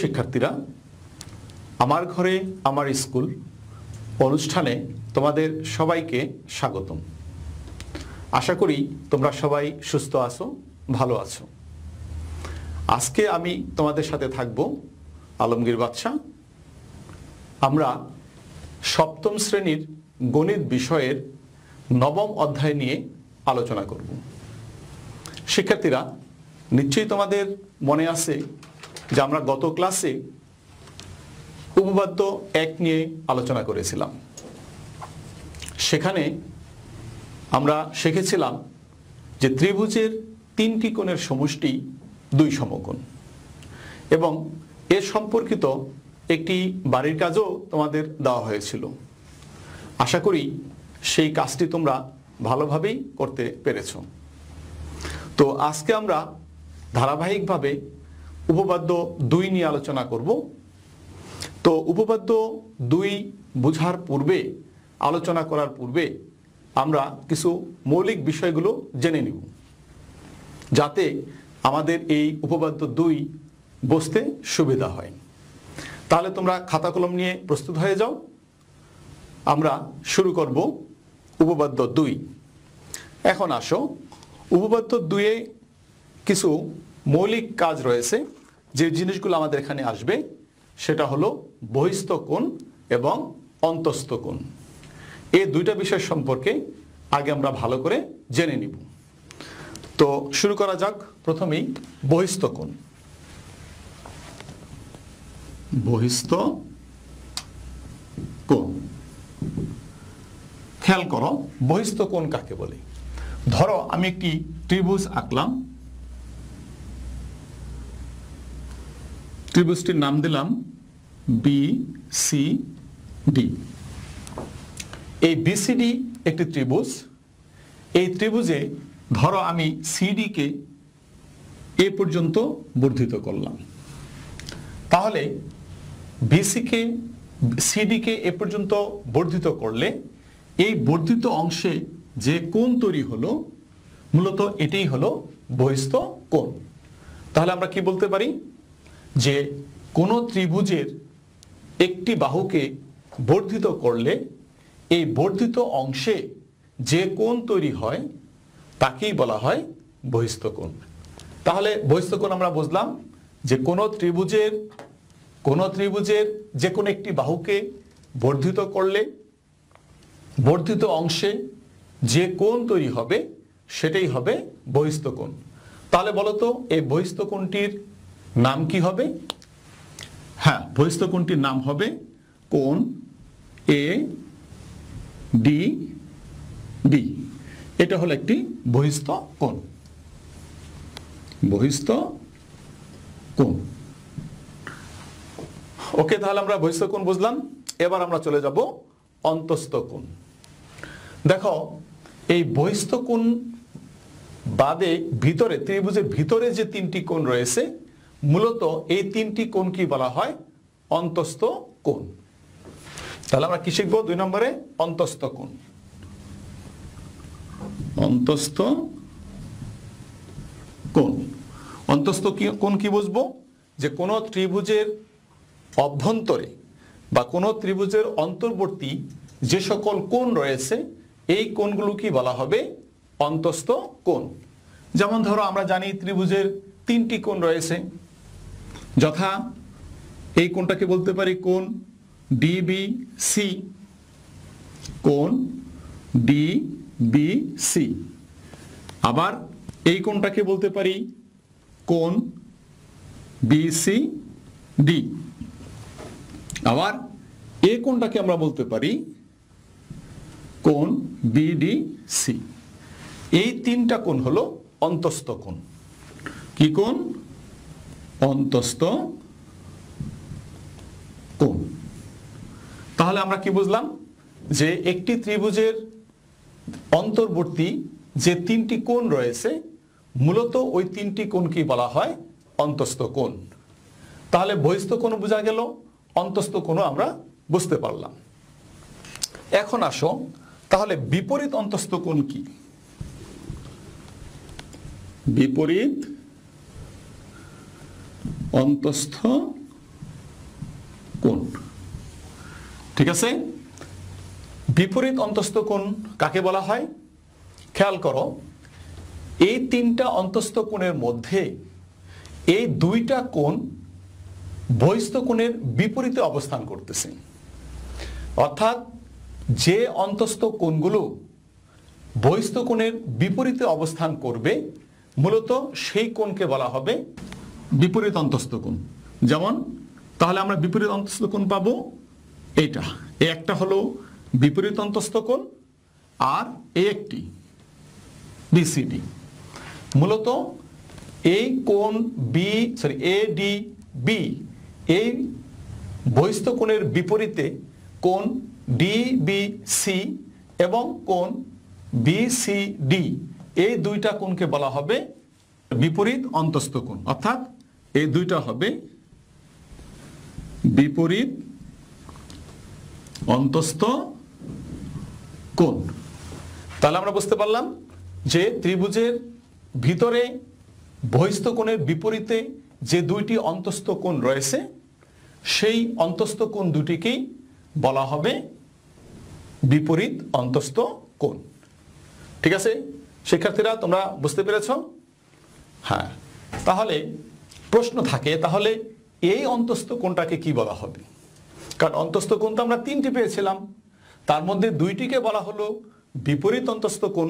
শিক্ষার্থীরা, আমার ঘরে আমার স্কুল অনুষ্ঠানে তোমাদের সবাইকে স্বাগতম। আশা করি তোমরা সবাই সুস্থ আছো, ভালো আছো। আজকে আমি তোমাদের সাথে থাকব আলমগীর বাদশা। আমরা সপ্তম শ্রেণীর গণিত বিষয়ের নবম অধ্যায় নিয়ে আলোচনা করব। শিক্ষার্থীরা, নিশ্চয়ই তোমাদের মনে আছে যে আমরা গত ক্লাসে উপপাদ্য 1 নিয়ে আলোচনা করেছিলাম। সেখানে আমরা শিখেছিলাম যে ত্রিভুজের 3টি কোণের সমষ্টি 2 সমকোণ, এবং এর সম্পর্কিত একটি বাড়ির কাজও তোমাদের দেওয়া হয়েছিল। আশা করি সেই কাজটি তোমরা ভালোভাবেই করতে পেরেছ। তো আজকে আমরা ধারাবাহিকভাবে উপপাদ্য 2 নিয়ে আলোচনা করব। তো উপপাদ্য 2 বোঝার পূর্বে, আলোচনা করার পূর্বে আমরা কিছু মৌলিক বিষয়গুলো জেনে নিব, যাতে আমাদের এই উপপাদ্য 2 বুঝতে সুবিধা হয়। তাহলে তোমরা খাতা কলম নিয়ে প্রস্তুত হয়ে যাও। আমরা শুরু করব উপপাদ্য 2। এখন আসো, উপপাদ্য 2-এ কিছু মৌলিক কাজ রয়েছে। যে জিনিসগুলো আমাদের এখানে আসবে সেটা হলো বহিস্থ কোণ এবং অন্তস্থ কোণ। এই 2টা বিষয় সম্পর্কে আগে আমরা ভালো করে জেনে নিব। তো শুরু করা যাক। প্রথমেই বহিস্থ কোণ। বহিস্থ কোণ, খেয়াল করো বহিস্থ কোণ কাকে বলে। ধরো আমি একটি ত্রিভুজ আঁকলাম, ত্রিভুজটির নাম দিলাম BCD। এই BCD একটি ত্রিভুজ। এই ত্রিভুজে ধরো আমি CD কে এ পর্যন্ত বর্ধিত করলাম। তাহলে CD কে এ পর্যন্ত বর্ধিত করলে এই বর্ধিত অংশে যে কোণ তৈরি হলো, মূলত এটাই হলো বহিস্থ কোণ। তাহলে আমরা কি বলতে পারি যে কোনো ত্রিভুজের একটি বাহুকে বর্ধিত করলে এই বর্ধিত অংশে যে কোণ তৈরি হয় তাকেই বলা হয় বহিস্থ কোণ। তাহলে বহিস্থ কোণ আমরা বুঝলাম যে কোনো ত্রিভুজের যে কোনো একটি বাহুকে বর্ধিত করলে বর্ধিত অংশে যে কোণ তৈরি হবে সেটাই হবে বহিস্থ কোণ। তাহলে বলো তো এই বহিস্থ কোণটির নাম কি হবে? হ্যাঁ, বহিস্থ কোণটির নাম হবে কোণ ADB। এটা হলো একটি বহিস্থ কোণ। বহিস্থ কোণ। ওকে, তাহলে আমরা বহিস্থ কোণ বুঝলাম। এবার আমরা চলে যাব অন্তস্থ কোণ। দেখো, এই বহিস্থ কোণ বাদে ভিতরে, ত্রিভুজের ভিতরে যে 3টি কোণ রয়েছে, মূলত এই 3টি কোণ কি বলা হয়? অন্তস্থ কোণ। তাহলে আমরা কি শিখবো? 2 নম্বরে অন্তস্থ কোণ। অন্তস্থ কোণ। অন্তস্থ কোণ কি বুঝবো? যে কোনো ত্রিভুজের অভ্যন্তরে বা কোনো ত্রিভুজের অন্তর্বর্তী যে সকল কোণ রয়েছে, এই কোণগুলো কি বলা হবে? অন্তস্থ কোণ। যেমন ধরো আমরা জানি ত্রিভুজের 3টি কোণ রয়েছে, যথা এই কোণটাকে বলতে পারি কোণ DBC। কোণ DBC। আবার এই কোণটাকে বলতে পারি কোণ BCD। আবার এই কোণটাকে আমরা বলতে পারি কোণ BDC। এই 3টা কোণ হলো অন্তস্থ কোণ। কি কোণ? অন্তস্থ কোণ। তাহলে আমরা কি বুঝলাম? যে একটি ত্রিভুজের অন্তর্বর্তী যে 3টি কোণ রয়েছে, মূলত ওই 3টি কোণকে বলা হয় অন্তস্থ কোণ। তাহলে বহিস্থ কোণ বোঝা গেল, অন্তস্থ কোণও আমরা বুঝতে পারলাম। এখন আসো, তাহলে বিপরীত অন্তস্থ কোণ কি? বিপরীত অন্তস্থ কোণ। ঠিক আছে, বিপরীত অন্তস্থ কোণ কাকে বলা হয়? খেয়াল করো, এই তিনটা অন্তস্থ কোণের মধ্যে এই দুইটা কোণ বহিস্থ কোণের বিপরীতে অবস্থান করতেছে। অর্থাৎ যে অন্তস্থ কোণগুলো বহিস্থ কোণের বিপরীতে অবস্থান করবে মূলত সেই কোণকে বলা হবে বিপরীত অন্তস্থ কোণ। যেমন তাহলে আমরা বিপরীত অন্তস্থ কোণ পাবো এইটা, এই একটা হলো বিপরীত অন্তস্থ কোণ, আর এই একটি বিসিডি। মূলত এই কোণ এডিবি এই বহিস্থ কোণের বিপরীতে কোণ ডিবিসি এবং কোণ বিসিডি এই দুইটা কোণকে বলা হবে বিপরীত অন্তস্থ কোণ। অর্থাৎ এই দুইটা হবে বিপরীত অন্তস্থ কোণ। তাহলে আমরা বুঝতে পারলাম যে ত্রিভুজের ভিতরে বহিস্থ কোণের বিপরীতে যে দুইটি অন্তস্থ কোণ রয়েছে সেই অন্তস্থ কোণ দুটিকেই বলা হবে বিপরীত অন্তস্থ কোণ। ঠিক আছে শিক্ষার্থীরা, তোমরা বুঝতে পেরেছ? হ্যাঁ, তাহলে প্রশ্ন থাকে তাহলে এই অন্তস্থ কোণটাকে কি বলা হবে? কারণ অন্তস্থ কোণ তো আমরা তিনটি পেয়েছিলাম, তার মধ্যে দুইটিকে বলা হলো বিপরীত অন্তস্থ কোণ,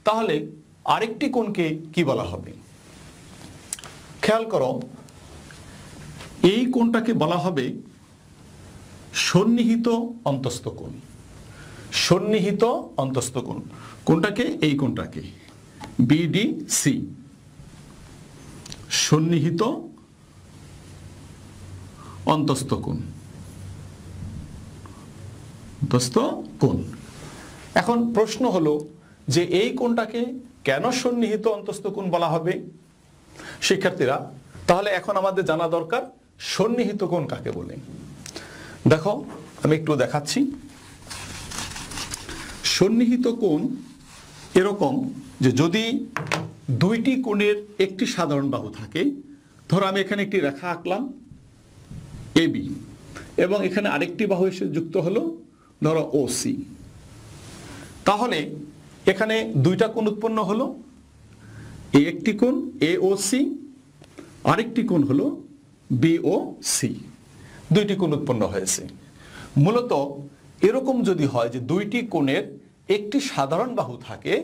তাহলে আরেকটি কোণকে কি বলা হবে? খেয়াল করো, এই কোণটাকে বলা হবে সন্নিহিত অন্তস্থ কোণ। সন্নিহিত অন্তস্থ কোণ কোনটাকে? এই কোণটাকে, বিডিসি, সন্নিহিত অন্তস্থ কোণ। অন্তস্থ কোণ। এখন প্রশ্ন হলো যে এই কোণটাকে কেন সন্নিহিত অন্তস্থ কোণ বলা হবে? শিক্ষার্থীরা, তাহলে এখন আমাদের জানা দরকার সন্নিহিত কোণ কাকে বলে। দেখো আমি একটু দেখাচ্ছি। সন্নিহিত কোণ এরকম যে যদি দুইটি কোণের একটি সাধারণ বাহু থাকে, ধরো আমি এখানে একটি রেখা আঁকলাম এবি এবং এখানে আরেকটি বাহু এসে যুক্ত হলো ধরো ওসি, তাহলে এখানে দুইটা কোণ উৎপন্ন হলো, এই একটি কোণ এওসি, আরেকটি কোণ হলো বিওসি, দুইটি কোণ উৎপন্ন হয়েছে। মূলত এরকম যদি হয় যে দুইটি কোণের একটি সাধারণ বাহু থাকে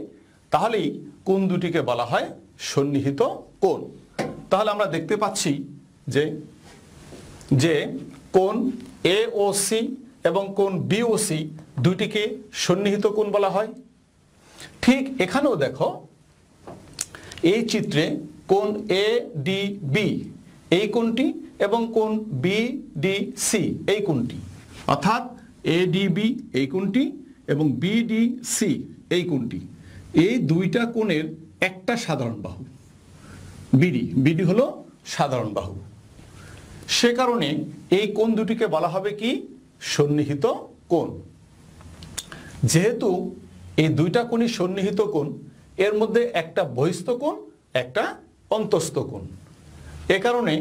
তাহলেই কোণ দুটিকে বলা হয় সন্নিহিত কোণ। তাহলে আমরা দেখতে পাচ্ছি যে কোণ এওসি এবং কোণ বিওসি দুইটিকে সন্নিহিত কোণ বলা হয়। ঠিক এখানেও দেখো এই চিত্রে কোণ এডিবি এই কোণটি এবং কোণ বিডিসি এই কোণটি, অর্থাৎ এডিবি এই কোণটি এবং বিডিসি এই কোণটি, এই দুইটা কোণের একটা সাধারণ বাহু বিডি। বিডি হলো সাধারণ বাহু, সে কারণে এই কোণ দুটিকে বলা হবে কি? সন্নিহিত কোণ। যেহেতু এই দুইটা কোণই সন্নিহিত কোণ, এর মধ্যে একটা বহিস্থ কোণ একটা অন্তস্থ কোণ, এ কারণে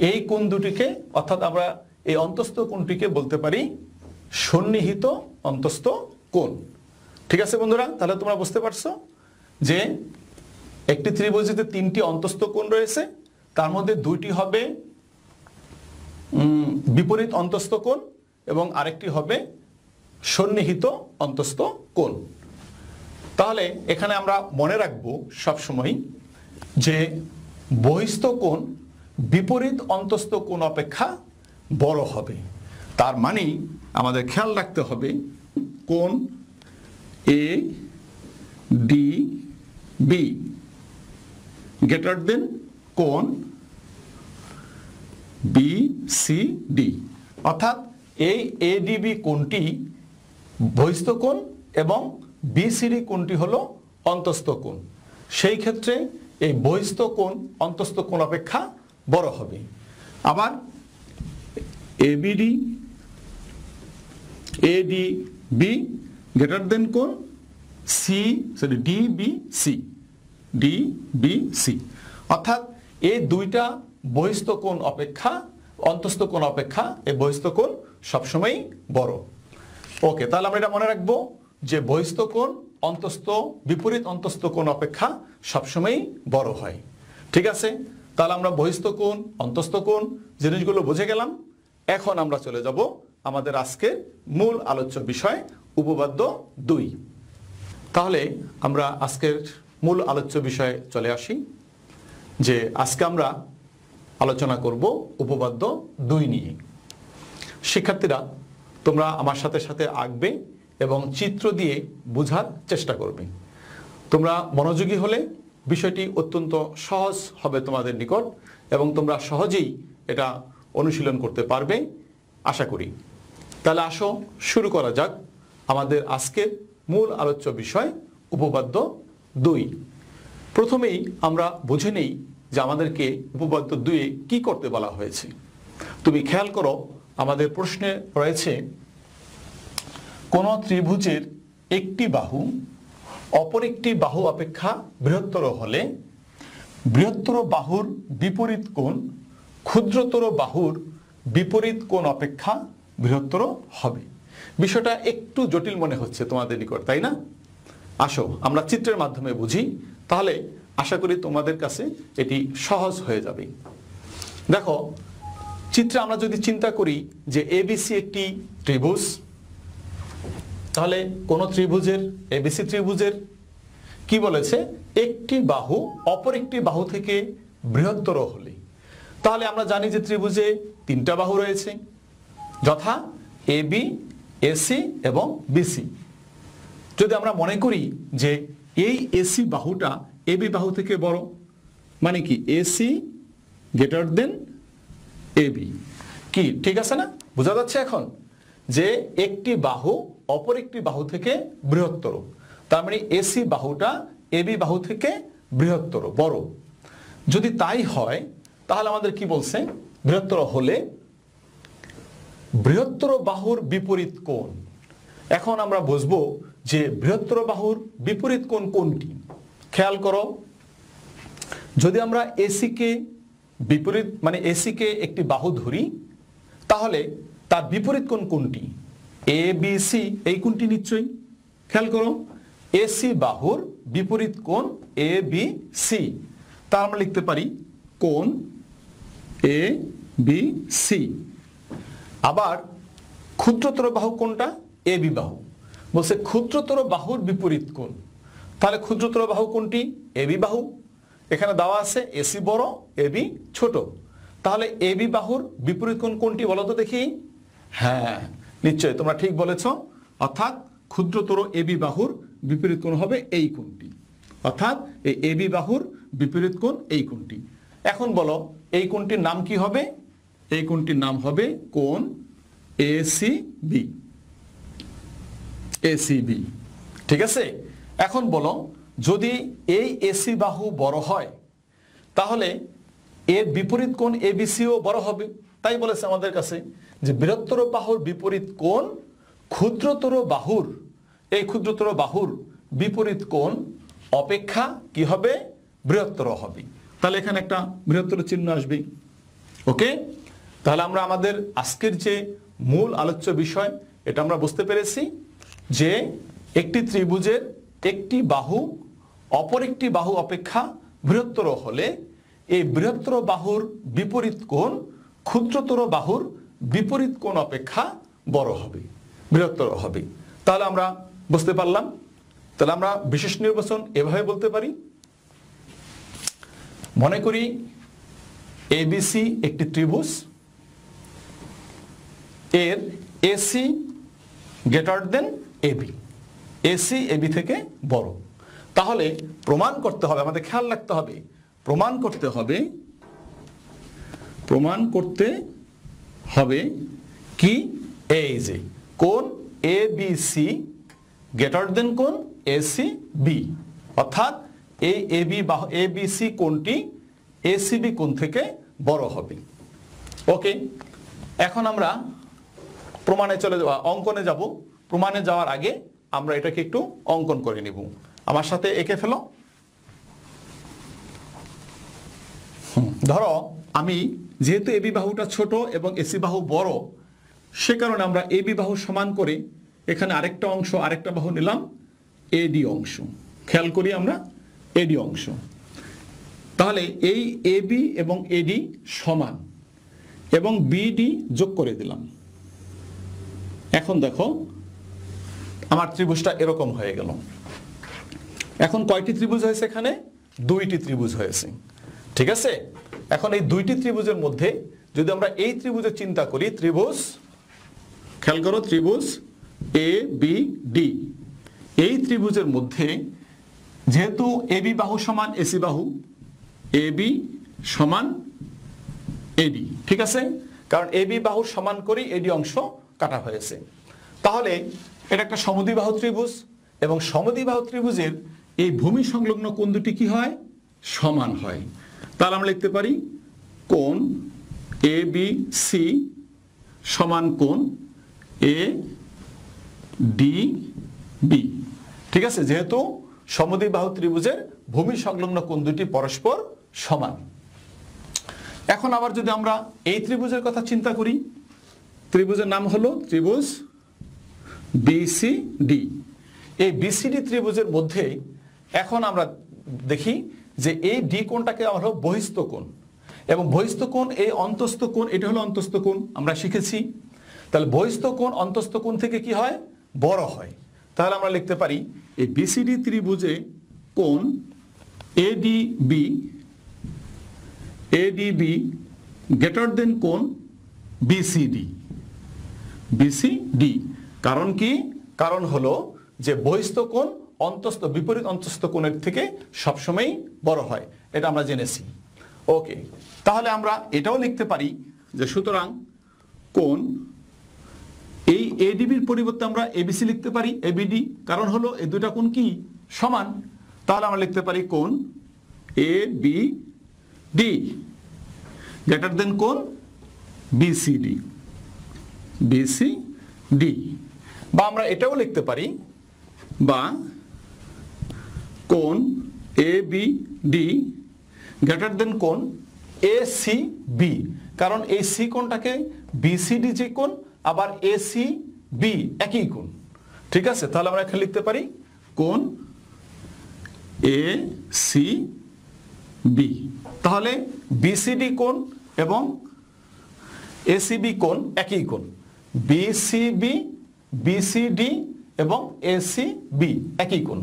এই কোণ দুটিকে অর্থাৎ আমরা এই অন্তস্থ কোণটিকে বলতে পারি সন্নিহিত অন্তস্থ কোণ। ঠিক আছে বন্ধুরা, তাহলে তোমরা বুঝতে পারছো যে একটি ত্রিভুজেতে তিনটি অন্তস্থ কোণ রয়েছে, তার মধ্যে দুইটি হবে বিপরীত অন্তস্থ কোণ এবং আরেকটি হবে সন্নিহিত অন্তস্থ কোণ। তাহলে এখানে আমরা মনে রাখবো সবসময় যে বহিস্থ কোণ বিপরীত অন্তস্থ কোণ অপেক্ষা বড় হবে। তার মানে আমাদের খেয়াল রাখতে হবে কোণ A D B greater than কোণ বি সি ডি, অর্থাৎ এই এডিবি কোণটি বহিস্থ কোণ এবং বিসিডি কোণটি হলো অন্তস্থ কোণ। সেই ক্ষেত্রে এই বহিস্থ কোণ অন্তস্থ কোণ অপেক্ষা বড় হবে। আবার এবিডি এডিবি গ্রেটার দেন কোণ ডিবিসি, অর্থাৎ এই দুইটা বহিস্থ কোণ অপেক্ষা অন্তস্থ কোণ অপেক্ষা এই বহিস্থ কোণ সবসময়ই বড়। ওকে, তাহলে আমরা এটা মনে রাখবো যে বহিস্থ কোণ অন্তস্থ বিপরীত অন্তস্থ কোণ অপেক্ষা সবসময়ই বড় হয়। ঠিক আছে, তাহলে আমরা বহিস্থ কোণ অন্তস্থ কোণ জিনিসগুলো বুঝে গেলাম। এখন আমরা চলে যাব আমাদের আজকের মূল আলোচ্য বিষয় উপপাদ্য 2। তাহলে আমরা আজকের মূল আলোচ্য বিষয়ে চলে আসি, যে আজকে আমরা আলোচনা করব উপপাদ্য 2 নিয়ে। শিক্ষার্থীরা তোমরা আমার সাথে সাথে আঁকবে এবং চিত্র দিয়ে বোঝার চেষ্টা করবে। তোমরা মনোযোগী হলে বিষয়টি অত্যন্ত সহজ হবে তোমাদের নিকট এবং তোমরা সহজেই এটা অনুশীলন করতে পারবে আশা করি। তাহলে আসো শুরু করা যাক আমাদের আজকের মূল আলোচ্য বিষয় উপপাদ্য 2। প্রথমেই আমরা বুঝে নেই যে আমাদেরকে উপপাদ্য 2 কি করতে বলা হয়েছে। তুমি খেয়াল করো, আমাদের প্রশ্নে রয়েছে কোন ত্রিভুজের একটি বাহু অপর একটি বাহু অপেক্ষা বৃহত্তর হলে বৃহত্তর বাহুর বিপরীত কোণ ক্ষুদ্রতর বাহুর বিপরীত কোণ অপেক্ষা বৃহত্তর হবে। বিষয়টা একটু জটিল মনে হচ্ছে তোমাদের নিকট, তাই না? আসো আমরা চিত্রের মাধ্যমে বুঝি, তাহলে আশা করি তোমাদের কাছে এটি সহজ হয়ে যাবে। দেখো, চিত্রে আমরা যদি চিন্তা করি যে এবিসি একটি ত্রিভুজ, তাহলে কোন ত্রিভুজের এবিসি ত্রিভুজের কি বলেছে, একটি বাহু অপর একটি বাহু থেকে বৃহত্তর হলে, তাহলে আমরা জানি যে ত্রিভুজে 3টা বাহু রয়েছে, যথা এবি, এসি এবং বিসি। যদি আমরা মনে করি যে এই এসি বাহুটা এবি বাহু থেকে বড়, মানে কি এসি গ্রেটার দেন এবি, কি ঠিক আছে না? বোঝা যাচ্ছে এখন যে একটি বাহু অপর একটি বাহু থেকে বৃহত্তর, তার মানে এসি বাহুটা এবি বাহু থেকে বৃহত্তর বড়। যদি তাই হয় তাহলে আমাদের কি বলছে, বৃহত্তর হলে বৃহত্তর বাহুর বিপরীত কোণ। এখন আমরা বুঝবো যে বৃহত্তর বাহুর বিপরীত কোণ কোনটি। খেয়াল করো, যদি আমরা এসি কে বিপরীত মানে এসি কে একটি বাহু ধরি, তাহলে তার বিপরীত কোণ কোনটি? এ বি সি, এই কোণটি নিশ্চয়ই। খেয়াল করো, এসি বাহুর বিপরীত কোণ এ বি সি, তা আমরা লিখতে পারি কোণ এ বি সি। আবার ক্ষুদ্রতর বাহু কোনটা? এ বি বাহু। বলছে ক্ষুদ্রতর বাহুর বিপরীত কোণ, তাহলে ক্ষুদ্রতর বাহু কোনটি? এ বি বাহু। এখানে দেওয়া আছে এসি বড় এ বি ছোট, তাহলে এ বি বাহুর বিপরীত কোণ কোনটি বলো তো দেখি? হ্যাঁ, নিশ্চয়ই তোমরা ঠিক বলেছ, অর্থাৎ ক্ষুদ্রতর এ বি বাহুর বিপরীত কোণ হবে এই কোণটি, অর্থাৎ এই এ বি বাহুর বিপরীত কোণ এই কোণটি। এখন বলো এই কোণটির নাম কি হবে? এই কোণটির নাম হবে কোণ এসিবি। এসিবি, ঠিক আছে? এখন বলো, যদি এই এসি বাহু বড় হয় তাহলে এর বিপরীত কোণ এবিসিও বড় হবে। তাই বলেছে আমাদের কাছে যে বৃহত্তর বাহুর বিপরীত কোণ ক্ষুদ্রতর বাহুর, এই ক্ষুদ্রতর বাহুর বিপরীত কোণ অপেক্ষা কি হবে? বৃহত্তর হবে। তাহলে এখানে একটা বৃহত্তর চিহ্ন আসবে। ওকে, তাহলে আমরা আমাদের আজকের যে মূল আলোচ্য বিষয় এটা আমরা বুঝতে পেরেছি যে একটি ত্রিভুজের একটি বাহু অপর একটি বাহু অপেক্ষা বৃহত্তর হলে এই বৃহত্তর বাহুর বিপরীত কোণ ক্ষুদ্রতর বাহুর বিপরীত কোণ অপেক্ষা বড় হবে, বৃহত্তর হবে। তাহলে আমরা বুঝতে পারলাম। তাহলে আমরা বিশেষ নির্বাচন এভাবে বলতে পারি, মনে করি এবিসি একটি ত্রিভুজ, এর AC greater than AB, AC AB থেকে বড়। তাহলে প্রমাণ করতে হবে, আমাদের খেয়াল রাখতে হবে, প্রমাণ করতে হবে কি, এই যে কোণ A B C greater than কোণ এসি বি, অর্থাৎ এই এ বি সি কোণটি এসিবি কোণ থেকে বড় হবে। ওকে, এখন আমরা প্রমাণে চলে যাওয়া অঙ্কনে যাব। প্রমাণে যাওয়ার আগে আমরা এটাকে একটু অঙ্কন করে নিব। আমার সাথে এঁকে ফেলো। ধরো আমি যেহেতু এবি বাহুটা ছোট এবং এসি বাহু বড়, সে কারণে আমরা এবি বাহু সমান করে এখানে আরেকটা অংশ, আরেকটা বাহু নিলাম এডি অংশ। খেয়াল করি আমরা এডি অংশ। তাহলে এই এবি এবং এডি সমান এবং বিডি যোগ করে দিলাম। এখন দেখো আমার ত্রিভুজটা এরকম হয়ে গেল। এখন কয়টি ত্রিভুজ হয়েছে? এখানে দুইটি ত্রিভুজ হয়েছে। ঠিক আছে, এখন এই দুইটি ত্রিভুজের মধ্যে যদি আমরা এই ত্রিভুজের চিন্তা করি, ত্রিভুজ, খেয়াল করো, ত্রিভুজ এ বি ডি, এই ত্রিভুজের মধ্যে যেহেতু এবি বাহু সমান এসি বাহু, এবি সমান এডি, ঠিক আছে, কারণ এবি বাহু সমান করে এডি অংশ কাটা হয়েছে। তাহলে এটা একটা সমদ্বিবাহু ত্রিভুজ এবং সমদ্বিবাহু ত্রিভুজের এই ভূমি সংলগ্ন কোণ দুটি কি হয়? সমান হয়। তাহলে আমরা লিখতে পারি কোণ এ বি সি সমান কোণ এ ডি বি। ঠিক আছে, যেহেতু সমদ্বিবাহু ত্রিভুজের ভূমি সংলগ্ন কোণ দুটি পরস্পর সমান। এখন আবার যদি আমরা এই ত্রিভুজের কথা চিন্তা করি, ত্রিভুজের নাম হলো ত্রিভুজ বিসিডি। এই বিসিডি ত্রিভুজের মধ্যে এখন আমরা দেখি যে এই ডি কোণটাকে হলো বহিস্থ কোণ এবং বহিস্থ কোণ, এই অন্তস্থ কোণ, এটা হলো অন্তস্থ কোণ, আমরা শিখেছি। তাহলে বহিস্থ কোণ অন্তস্থ কোণ থেকে কি হয়? বড় হয়। তাহলে আমরা লিখতে পারি এই বিসিডি ত্রিভুজে কোণ এডিবি গ্রেটার দেন কোণ বিসিডি। বিসিডি কারণ কি? কারণ হলো যে বহিস্থ কোণ অন্তস্থ, বিপরীত অন্তস্থ কোণের থেকে সবসময় বড় হয়, এটা আমরা জেনেছি। ওকে, তাহলে আমরা এটাও লিখতে পারি যে সুতরাং কোণ এই এডিবির পরিবর্তে আমরা এবিসি লিখতে পারি, এবিডি, কারণ হলো এই দুটা কোণ কি? সমান। তাহলে আমরা লিখতে পারি কোণ A B D greater than কোণ বিসিডি। বিসিডি, বা আমরা এটাও লিখতে পারি, বা কোণ A B D greater than কোণ এ সি বি, কারণ এই সি কোণটাকে বিসিডি যে কোণ আবার এ সি বি একই কোণ। ঠিক আছে, তাহলে আমরা এখানে লিখতে পারি কোণ এ সি বি। তাহলে বিসিডি কোণ এবং এসিবি কোণ একই কোণ, বিসিবি, বিসিডি এবং এসিবি একই কোণ।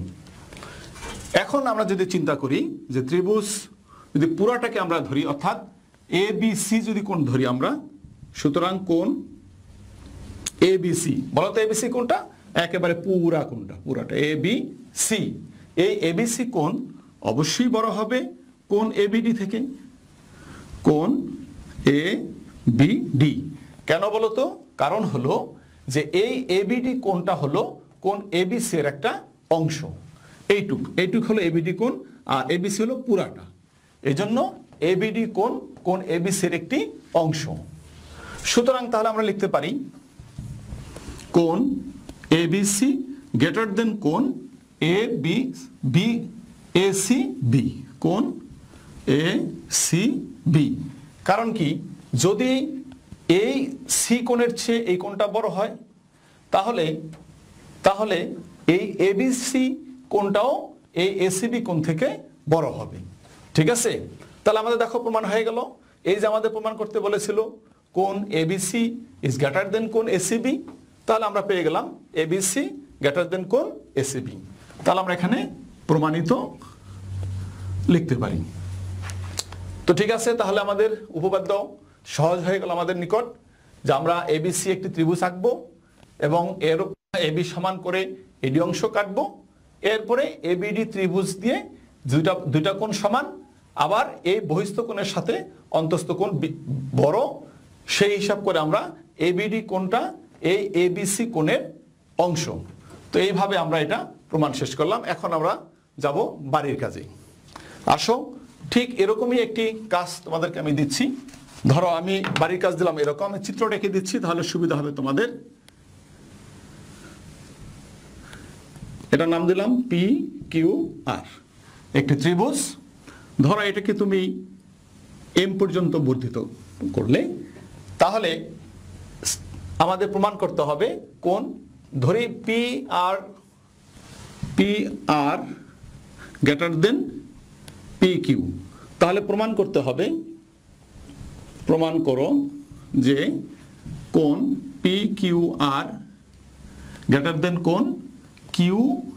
এখন আমরা যদি চিন্তা করি যে ত্রিভুজ যদি পুরাটাকে আমরা ধরি, অর্থাৎ এ বি সি যদি কোণ ধরি আমরা, সুতরাং কোণ এ বি সি, বলতো এ বি সি কোণটা? একেবারে পুরা কোণটা, পুরাটা এ বি সি। এই এ বি সি কোণ অবশ্যই বড় হবে কোণ এ বি ডি থেকে, কোণ এ বি ডি। কেন বলতো? কারণ হলো যে এই এবিডি কোণটা হলো কোণ এবিসি এর একটা অংশ। এইটুক হলো এবিডি কোণ আর এবিসি হলো পুরাটা, এজন্য এবিডি কোণ কোণ এবিসি এর একটি অংশ। সুতরাং তাহলে আমরা লিখতে পারি কোণ এবিসি গ্রেটার দেন কোণ A B B AC B, কোণ এ সি বি। কারণ কি? যদি এই সি কোণের চেয়ে এই কোণটা বড় হয়, তাহলে এই এবিসি কোণটাও এই এসিবি কোণ থেকে বড় হবে। ঠিক আছে, তাহলে আমাদের দেখো প্রমাণ হয়ে গেল। এই যে আমাদের প্রমাণ করতে বলেছিল কোণ এবিসি ইজ গ্রেটার দেন কোণ এসিবি, তাহলে আমরা পেয়ে গেলাম এবিসি গ্রেটার দেন কোণ এসিবি। তাহলে আমরা এখানে প্রমাণিত লিখতে পারি। তো ঠিক আছে, তাহলে আমাদের উপপাদ্য সহজ হয়ে গেল আমাদের নিকট, যে আমরা এবিসি একটি ত্রিভুজ আঁকবো এবং এর এবি সমান করে এডি অংশ কাটবো, এরপরে এবিডি ত্রিভুজ দিয়ে দুইটা কোণ সমান, আবার এই বহিস্থ কোণের সাথে অন্তস্থ কোণ বড়, সেই হিসাব করে আমরা এবিডি কোণটা এই এবিসি কোণের অংশ। তো এইভাবে আমরা এটা প্রমাণ শেষ করলাম। এখন আমরা যাব বাড়ির কাজে। আসো, ঠিক এরকমই একটি কাজ তোমাদেরকে আমি দিচ্ছি। ধরো আমি বাড়ির কাজ দিলাম এরকম, আমি চিত্র রেখে দিচ্ছি, তাহলে সুবিধা হবে তোমাদের। এটার নাম দিলাম পি কিউ আর, একটি ত্রিভুজ। ধরো এটাকে তুমি m পর্যন্ত বর্ধিত করলে তাহলে আমাদের প্রমাণ করতে হবে কোন ধরি PR গ্রেটার দেন PQ, তাহলে প্রমাণ করতে হবে, প্রমাণ করো যে কোন PQR গ্রেটার দেন কোন QRP।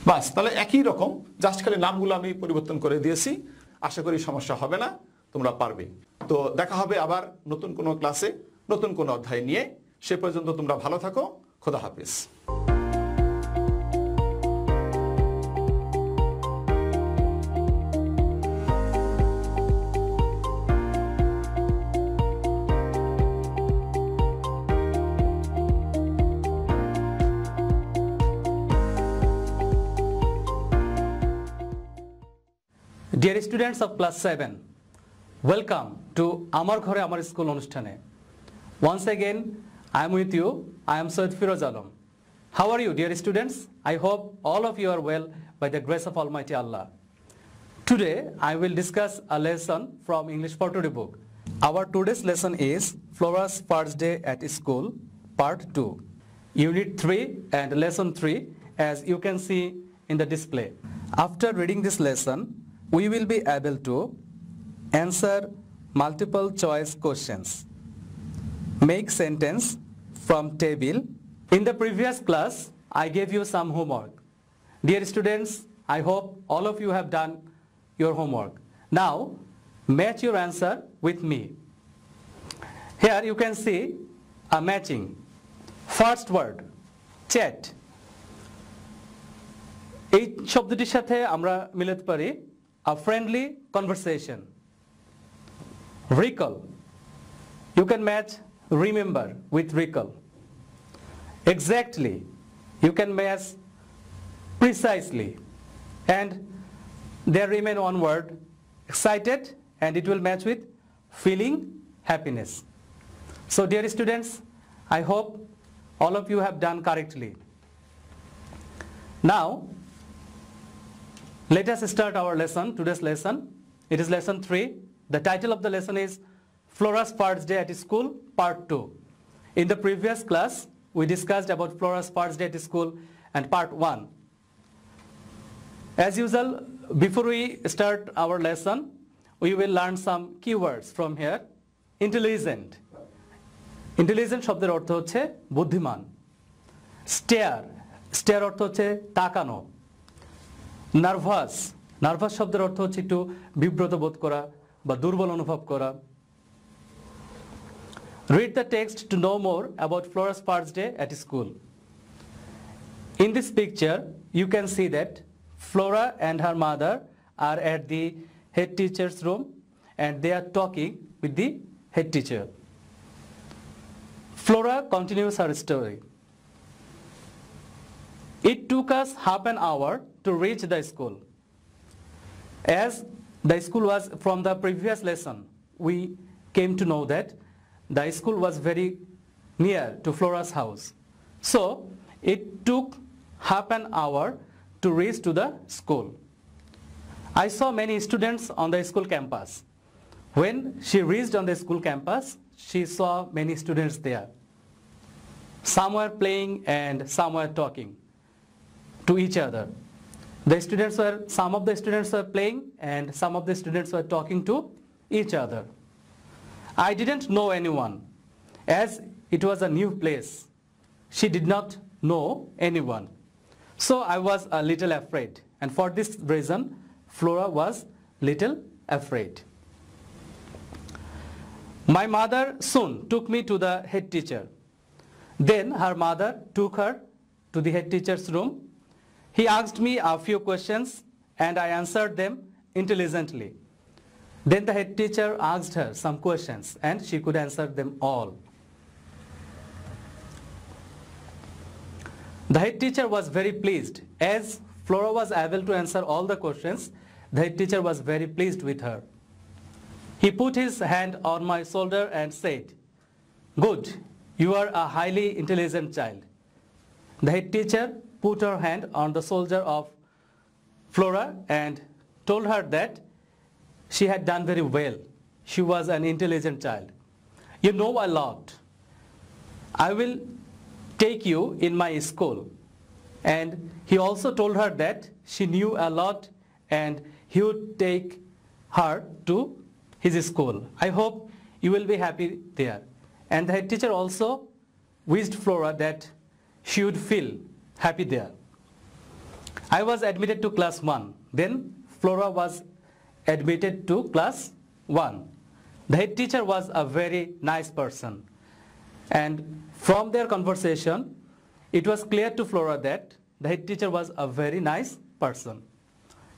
বাস, তাহলে একই রকম, জাস্ট খালি নামগুলো আমি পরিবর্তন করে দিয়েছি। আশা করি সমস্যা হবে না, তোমরা পারবে। তো দেখা হবে আবার নতুন কোনো ক্লাসে নতুন কোনো অধ্যায় নিয়ে। সে পর্যন্ত তোমরা ভালো থাকো। খোদা হাফেজ। Dear students of class 7, welcome to Amar Ghore Amar School Onusthane. Once again, I am with you. I am Syed Firoz Alam. How are you, dear students? I hope all of you are well by the grace of Almighty Allah. Today, I will discuss a lesson from English for Today book. Our today's lesson is Flora's First Day at School, Part 2, Unit 3 and Lesson 3, as you can see in the display. After reading this lesson, we will be able to answer multiple choice questions, make sentence from table. In the previous class, I gave you some homework. Dear students, I hope all of you have done your homework. Now, match your answer with me. Here you can see a matching. First word, chat. এই শব্দটির সাথে আমরা মিলাতে পারি a friendly conversation. Recall. You can match remember with recall. Exactly. You can match precisely. And there remain one word, excited, and it will match with feeling happiness. So dear students, I hope all of you have done correctly. Now, let us start our lesson, today's lesson. It is lesson 3. The title of the lesson is Flora's First Day at School, Part 2. In the previous class, we discussed about Flora's First Day at School and Part 1. As usual, before we start our lesson, we will learn some keywords from here. Intelligent. Intelligent শব্দের অর্থ হচ্ছে বুদ্ধিমান। Stare. Stare অর্থ হচ্ছে তাকানো। Nervous, nervous শব্দের অর্থ হচ্ছে একটু বিব্রত বোধ করা বা দুর্বল অনুভব করা। Read the text to know more about Flora's first day at school. In this picture, you can see that Flora and her mother are at the head teacher's room and they are talking with the head teacher. Flora continues her story. It took us half an hour to reach the school. As the school was from the previous lesson, we came to know that the school was very near to Flora's house. So it took half an hour to reach to the school. I saw many students on the school campus. When she reached on the school campus, she saw many students there. Some were playing and some were talking to each other. Some of the students were playing and some of the students were talking to each other. I didn't know anyone as it was a new place. She did not know anyone. So I was a little afraid, and for this reason, Flora was little afraid. My mother soon took me to the head teacher. Then her mother took her to the head teacher's room. He asked me a few questions and I answered them intelligently. Then the head teacher asked her some questions and she could answer them all. The head teacher was very pleased. As Flora was able to answer all the questions, the head teacher was very pleased with her. He put his hand on my shoulder and said, "Good, you are a highly intelligent child." The head teacher put her hand on the shoulder of Flora and told her that she had done very well. She was an intelligent child. You know a lot. I will take you in my school. And he also told her that she knew a lot and he would take her to his school. I hope you will be happy there. And the head teacher also wished Flora that she would feel happy there. I was admitted to class 1. Then Flora was admitted to class 1. The head teacher was a very nice person. And from their conversation, it was clear to Flora that the head teacher was a very nice person.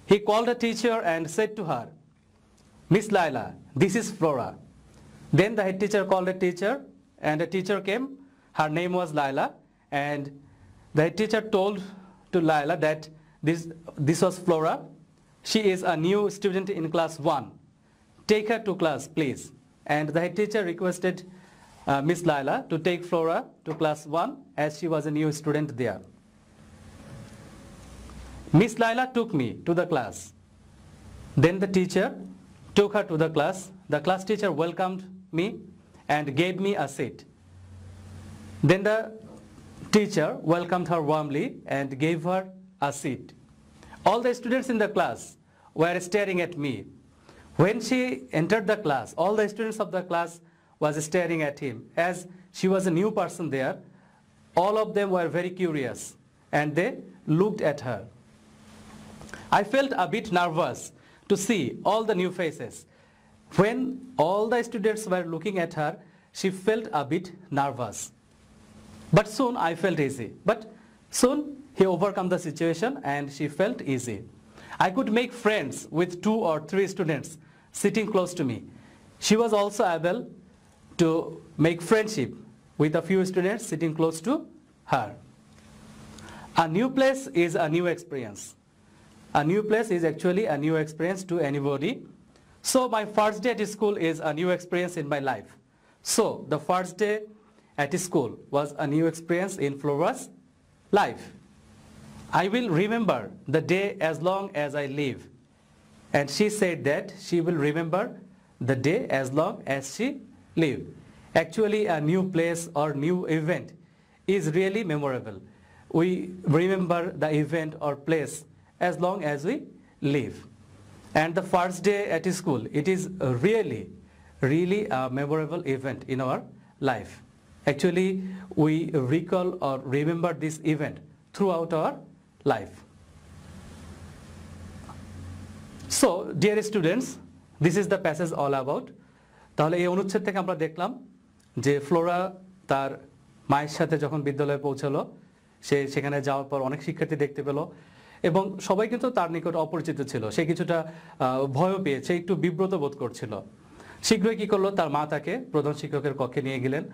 He called the teacher and said to her, Miss Laila, this is Flora. Then the head teacher called the teacher and the teacher came. Her name was Laila, and the head teacher told to Laila that this was Flora. She is a new student in class 1. Take her to class, please. And the head teacher requested Miss Laila to take Flora to class 1 as she was a new student there. Miss Laila took me to the class. Then the teacher took her to the class. The class teacher welcomed me and gave me a seat. Then the teacher welcomed her warmly and gave her a seat. All the students in the class were staring at me. When she entered the class, all the students of the class was staring at him. As she was a new person there, all of them were very curious and they looked at her. I felt a bit nervous to see all the new faces. When all the students were looking at her, she felt a bit nervous. But soon I felt easy. But soon he overcame the situation and she felt easy. I could make friends with 2 or 3 students sitting close to me. She was also able to make friendship with a few students sitting close to her. A new place is a new experience. A new place is actually a new experience to anybody. So my first day at school is a new experience in my life. So the first day at school was a new experience in Flora's life. I will remember the day as long as I live. And she said that she will remember the day as long as she lives. Actually, a new place or new event is really memorable. We remember the event or place as long as we live. And the first day at school, it is really a memorable event in our life. Actually, we recall or remember this event throughout our life. So, dear students, this is the passage all about. তাহলে এই অনুচ্ছেদ থেকে আমরা দেখলাম যে Flora তার মায়ের সাথে যখন বিদ্যালয়ে পৌঁছলো সে সেখানে যাওয়ার পর অনেক শিক্ষার্থী দেখতে পেল এবং সবাই কিন্তু তার নিকট অপরিচিত ছিল। সে কিছুটা ভয়ও পেয়েছে, একটু বিব্রত বোধ করছিল। শীঘ্রই কি করলো, তার মা তাকে প্রধান শিক্ষকের কক্ষে নিয়ে গেলেন।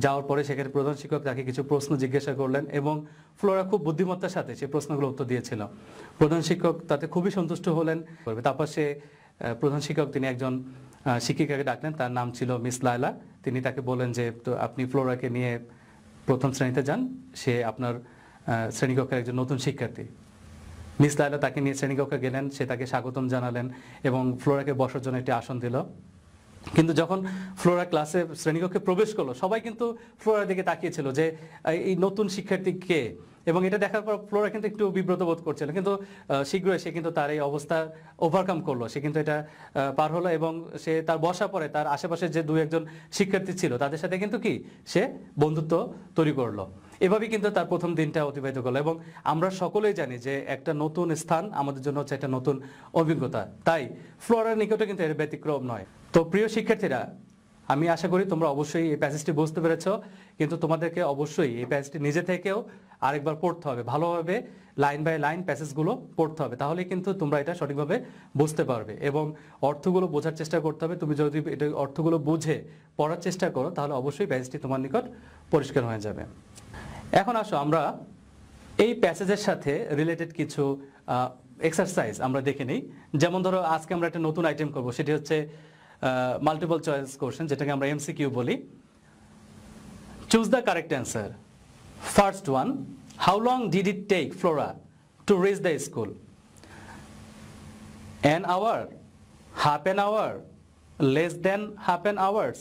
যাওয়ার পরে সেখানে প্রধান শিক্ষক তাকে কিছু প্রশ্ন জিজ্ঞাসা করলেন এবং ফ্লোরা খুব বুদ্ধিমত্তার সাথে সেই প্রশ্নগুলো উত্তর দিয়েছিল। প্রধান শিক্ষক তাতে খুবই সন্তুষ্ট হলেন। তারপর সে প্রধান শিক্ষক তিনি একজন শিক্ষিকাকে ডাকলেন, তার নাম ছিল মিস লায়লা। তিনি তাকে বলেন যে তো আপনি ফ্লোরাকে নিয়ে প্রথম শ্রেণীতে যান, সে আপনার শ্রেণীকক্ষের একজন নতুন শিক্ষার্থী। মিস লায়লা তাকে নিয়ে শ্রেণীকক্ষে গেলেন, সে তাকে স্বাগতম জানালেন এবং ফ্লোরাকে বসার জন্য একটি আসন দিল। কিন্তু যখন ফ্লোরা ক্লাসে শ্রেণীকক্ষে প্রবেশ করলো, সবাই কিন্তু ফ্লোরার দিকে তাকিয়েছিল যে এই নতুন শিক্ষার্থী কে, এবং এটা দেখার পর ফ্লোরা কিন্তু একটু বিব্রত বোধ করছিল। কিন্তু শীঘ্রই সে কিন্তু তার এই অবস্থা ওভারকাম করলো, সে কিন্তু এটা পার হলো এবং সে তার বসা পরে তার আশেপাশে যে 2-1 শিক্ষার্থী ছিল তাদের সাথে কিন্তু কি সে বন্ধুত্ব তৈরি করলো। এভাবেই কিন্তু তার প্রথম দিনটা অতিবাহিত করলো। এবং আমরা সকলেই জানি যে একটা নতুন স্থান আমাদের জন্য হচ্ছে একটা নতুন অভিজ্ঞতা, তাই ফ্লোরার নিকটে কিন্তু এর ব্যতিক্রম নয়। তো প্রিয় শিক্ষার্থীরা, আমি আশা করি তোমরা অবশ্যই এই প্যাসেজটি বুঝতে পেরেছ, কিন্তু তোমাদেরকে অবশ্যই এই প্যাসেজটি নিজে থেকেও আরেকবার পড়তে হবে, ভালোভাবে লাইন বাই লাইন প্যাসেজগুলো পড়তে হবে, তাহলে কিন্তু তোমরা এটা সঠিকভাবে বুঝতে পারবে এবং অর্থগুলো বোঝার চেষ্টা করতে হবে। তুমি যদি এটা অর্থগুলো বুঝে পড়ার চেষ্টা করো তাহলে অবশ্যই প্যাসেজটি তোমার নিকট পরিষ্কার হয়ে যাবে। এখন আসো আমরা এই প্যাসেজের সাথে রিলেটেড কিছু এক্সারসাইজ আমরা দেখে নিই। যেমন ধরো আজকে আমরা একটা নতুন আইটেম করব, সেটি হচ্ছে মাল্টিপল চয়েস কোশ্চেন, যেটাকে আমরা এমসিকিউ বলি। Choose the correct answer. First one, how long did it take Flora to reach the school? an hour, half an hour, less than half an hours,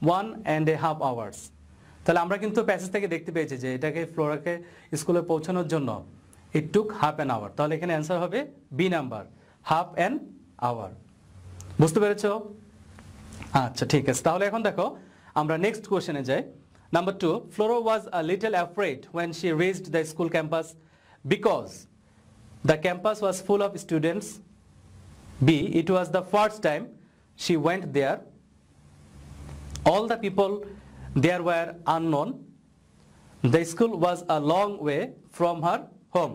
1.5 hours. তাহলে আমরা কিন্তু passage থেকে দেখতে পেয়েছি যে এটাকে ফ্লোরাকে স্কুলে পৌঁছানোর জন্য it took half an hour. তাহলে এখানে অ্যান্সার হবে B number, half an hour. বুঝতে পেরেছো? আচ্ছা ঠিক আছে, তাহলে এখন দেখো আমরা নেক্সট কোশ্চেনে যাই। Number 2, Flora was a little afraid when she reached the school campus because the campus was full of students. B, it was the first time she went there. All the people there were unknown. The school was a long way from her home.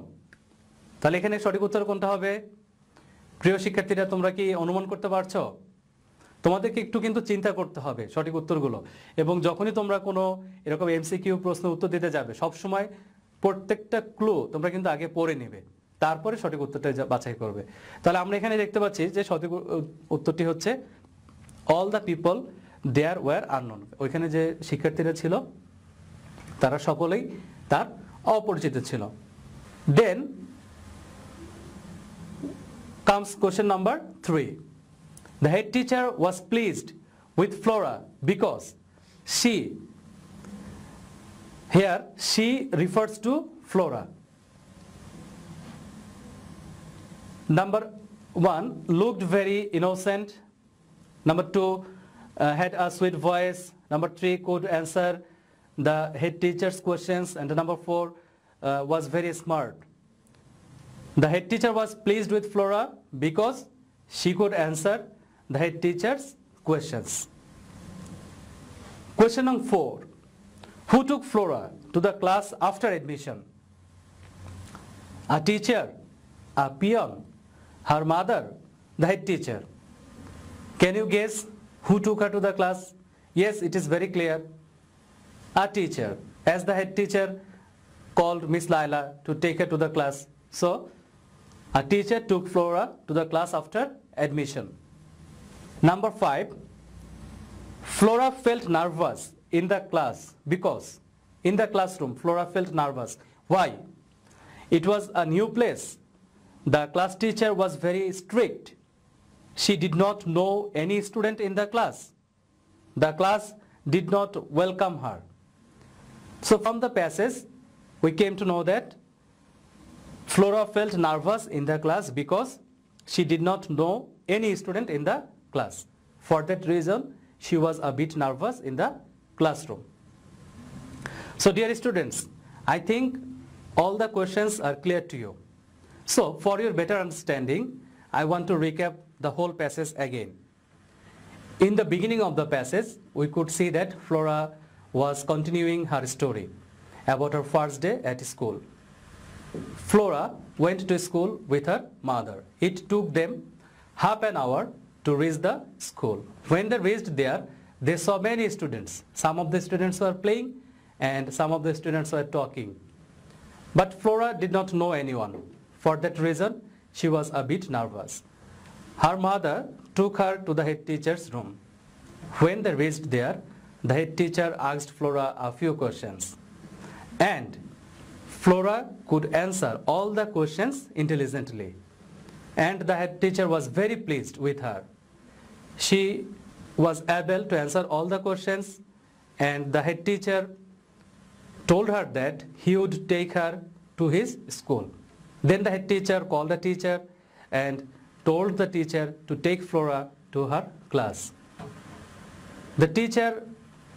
তাহলে এখানে সঠিক উত্তর কোনটা হবে? প্রিয় শিক্ষার্থীরা, তোমরা কি অনুমান করতে পারছো? তোমাদেরকে একটু কিন্তু চিন্তা করতে হবে সঠিক উত্তরগুলো, এবং যখনই তোমরা কোনো এরকম এমসিকিউ প্রশ্ন উত্তর দিতে যাবে সব সময় প্রত্যেকটা ক্লু তোমরা কিন্তু আগে পড়ে নেবে, তারপরে সঠিক উত্তরটা বাছাই করবে। তাহলে আমরা এখানে দেখতে পাচ্ছি যে সঠিক উত্তরটি হচ্ছে all the people there were unknown. ওইখানে যে শিক্ষার্থীরা ছিল তারা সকলেই তার অপরিচিত ছিল। দেন comes question number 3. The head teacher was pleased with Flora because here she refers to Flora. Number 1, looked very innocent. Number 2, had a sweet voice. Number 3, could answer the head teacher's questions. And number 4, was very smart. The head teacher was pleased with Flora because she could answer the head teacher's questions. Question number 4. Who took Flora to the class after admission? A teacher, a peon, her mother, the head teacher. Can you guess who took her to the class? Yes, it is very clear. A teacher, as the head teacher called Miss Laila to take her to the class. So, a teacher took Flora to the class after admission. Number 5, Flora felt nervous in the class because in the classroom Flora felt nervous. Why? It was a new place. The class teacher was very strict. She did not know any student in the class. The class did not welcome her. So from the passage we came to know that Flora felt nervous in the class because she did not know any student in the class. For that reason, she was a bit nervous in the classroom. So dear students, I think all the questions are clear to you. So for your better understanding, I want to recap the whole passage again. In the beginning of the passage, we could see that Flora was continuing her story about her first day at school. Flora went to school with her mother. It took them half an hour to reach the school. When they reached there, they saw many students. Some of the students were playing and some of the students were talking. But Flora did not know anyone. For that reason, she was a bit nervous. Her mother took her to the head teacher's room. When they reached there, the head teacher asked Flora a few questions. And Flora could answer all the questions intelligently. And the head teacher was very pleased with her. She was able to answer all the questions, and the head teacher told her that he would take her to his school. Then the head teacher called the teacher and told the teacher to take Flora to her class. The teacher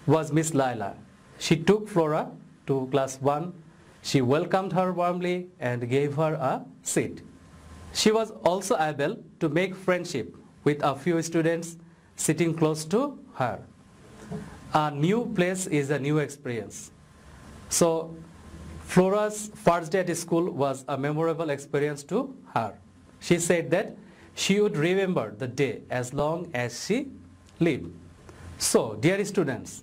was Miss Laila. She took Flora to class 1. She welcomed her warmly and gave her a seat. She was also able to make friendship with a few students sitting close to her. A new place is a new experience. So Flora's first day at school was a memorable experience to her. She said that she would remember the day as long as she lived. So dear students,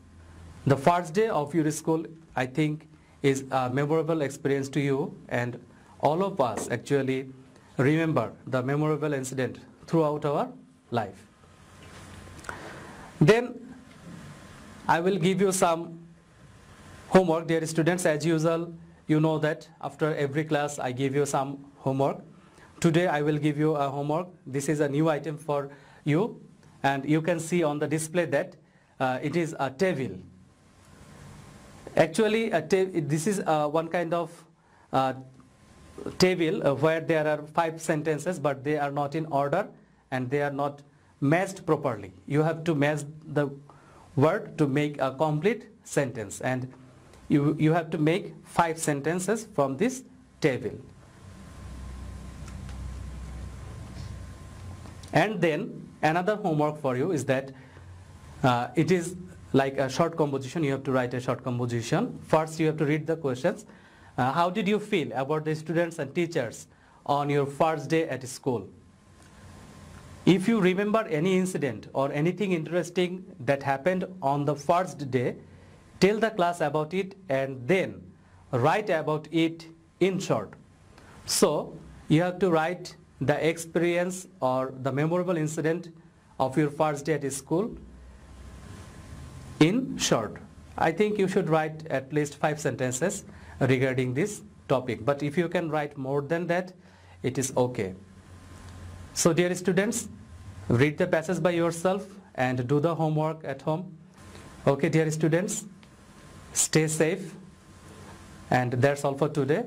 the first day of your school, I think, is a memorable experience to you, and all of us actually remember the memorable incident throughout our life. Then I will give you some homework, dear students. As usual, you know that after every class I give you some homework. today I will give you a homework. This is a new item for you, and you can see on the display that it is a table. Actually, this is one kind of table where there are 5 sentences, but they are not in order and they are not matched properly. You have to match the word to make a complete sentence, and you have to make 5 sentences from this table. And then another homework for you is that it is like a short composition. You have to write a short composition. First you have to read the questions. How did you feel about the students and teachers on your first day at school? If you remember any incident or anything interesting that happened on the first day, tell the class about it and then write about it in short. So you have to write the experience or the memorable incident of your first day at school in short. I think you should write at least 5 sentences regarding this topic, but if you can write more than that, it is okay. So dear students, read the passage by yourself and do the homework at home. Okay dear students, stay safe, and that's all for today.